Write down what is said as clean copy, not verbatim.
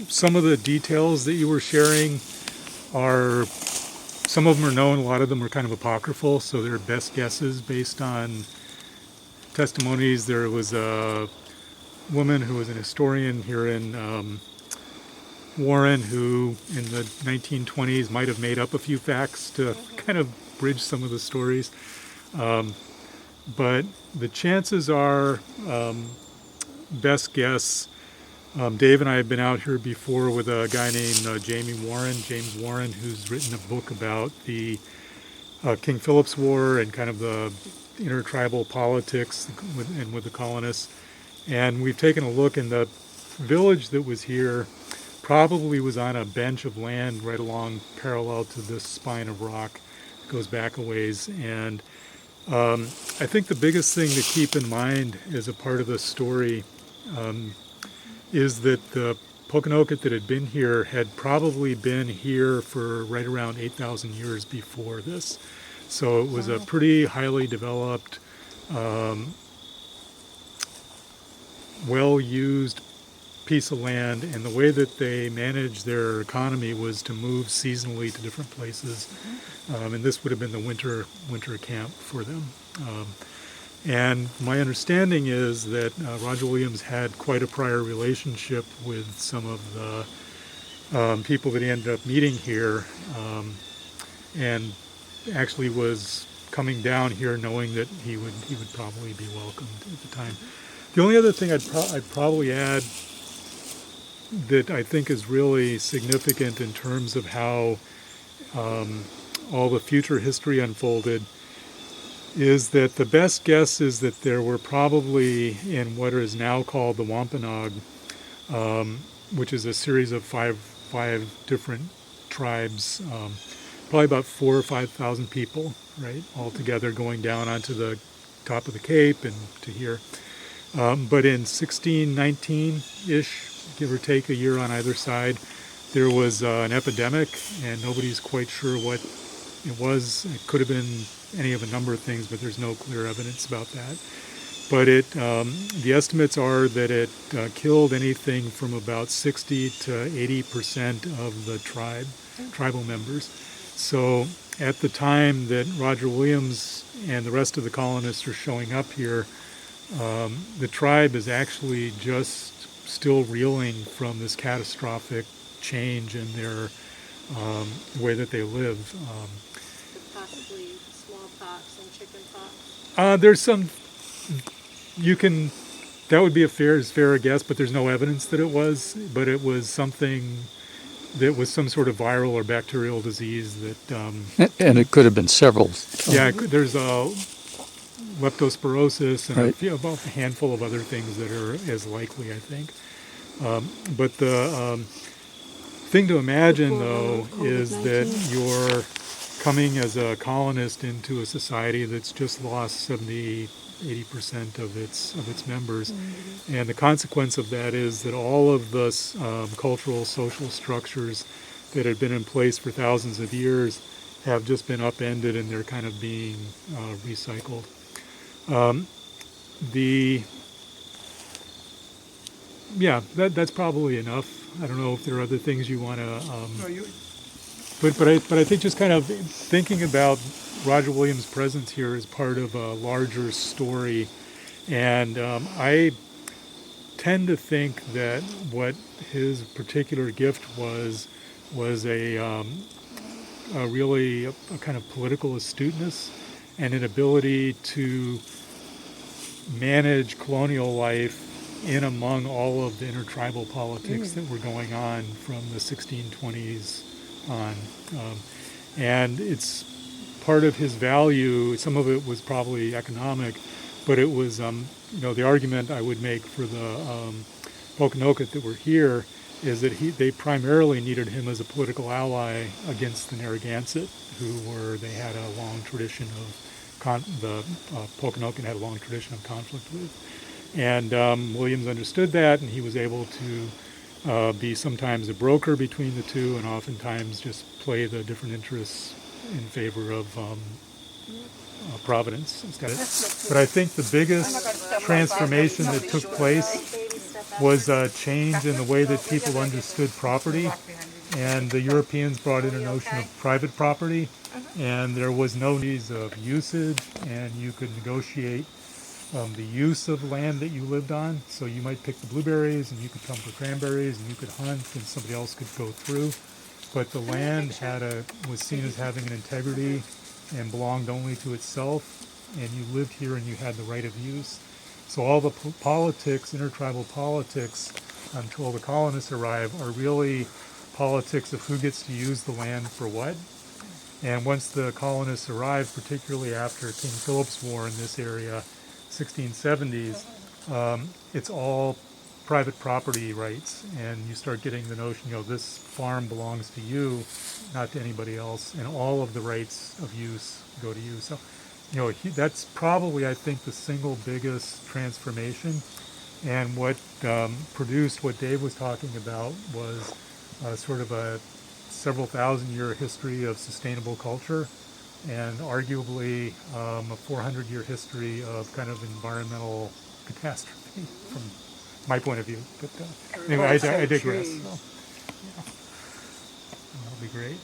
some of the details that you were sharing are, some of them are known, a lot of them are kind of apocryphal, so they're best guesses based on testimonies. There was a woman who was an historian here in Warren who in the 1920s might have made up a few facts to kind of bridge some of the stories. But the chances are, best guess, Dave and I have been out here before with a guy named James Warren, who's written a book about the King Philip's War and kind of the intertribal politics with the colonists. And we've taken a look, and the village that was here probably was on a bench of land right along parallel to this spine of rock. It goes back a ways. And I think the biggest thing to keep in mind as a part of the story is that the Pokanoket that had been here had probably been here for right around 8,000 years before this. So it was a pretty highly developed, well-used piece of land, and the way that they managed their economy was to move seasonally to different places, and this would have been the winter camp for them. And my understanding is that Roger Williams had quite a prior relationship with some of the people that he ended up meeting here, and actually was coming down here knowing that he would probably be welcomed at the time. The only other thing I'd probably add that I think is really significant in terms of how all the future history unfolded is that the best guess is that there were probably in what is now called the Wampanoag, which is a series of five different tribes, probably about 4,000 or 5,000 people, right, all together going down onto the top of the Cape and to here. But in 1619-ish, give or take a year on either side, there was an epidemic, and nobody's quite sure what it was. It could have been any of a number of things, but there's no clear evidence about that. But the estimates are that it killed anything from about 60 to 80% of the tribal members. So at the time that Roger Williams and the rest of the colonists are showing up here, the tribe is actually just still reeling from this catastrophic change in their way that they live. Possibly smallpox and chickenpox. There's some, that would be as fair a guess, but there's no evidence that it was, but it was something that was some sort of viral or bacterial disease that... and it could have been several. Yeah, there's leptospirosis and right. About a handful of other things that are as likely, I think. But the thing to imagine, though, is that you're coming as a colonist into a society that's just lost 70-80% of its members, and the consequence of that is that all of the cultural, social structures that had been in place for thousands of years have just been upended, and they're kind of being recycled. That's probably enough. I don't know if there are other things you want to. But I think just kind of thinking about Roger Williams' presence here as part of a larger story, and I tend to think that what his particular gift was a really kind of political astuteness and an ability to manage colonial life in among all of the intertribal politics that were going on from the 1620s on. And it's part of his value. Some of it was probably economic, but it was, the argument I would make for the Pokanoket that were here is that they primarily needed him as a political ally against the Narragansett, they had a long tradition of, the Pokanoket had a long tradition of conflict with. And Williams understood that, and he was able to be sometimes a broker between the two, and oftentimes just play the different interests in favor of Providence instead. But I think the biggest transformation that took place was a change in the way that people understood property. And the Europeans brought in a notion of private property, and there was no needs of usage, and you could negotiate the use of land that you lived on. So you might pick the blueberries, and you could come for cranberries, and you could hunt, and somebody else could go through. But the land was seen as having an integrity and belonged only to itself, and you lived here and you had the right of use. So all the politics, intertribal politics, until the colonists arrive, are really politics of who gets to use the land for what. And once the colonists arrived, particularly after King Philip's War in this area, 1670s, it's all private property rights, and you start getting the notion, this farm belongs to you, not to anybody else, and all of the rights of use go to you. So, that's probably, I think, the single biggest transformation. And what produced what Dave was talking about was sort of a several thousand-year history of sustainable culture, and arguably a 400-year history of kind of environmental catastrophe from my point of view. But anyway, I digress. So, yeah. That'll be great.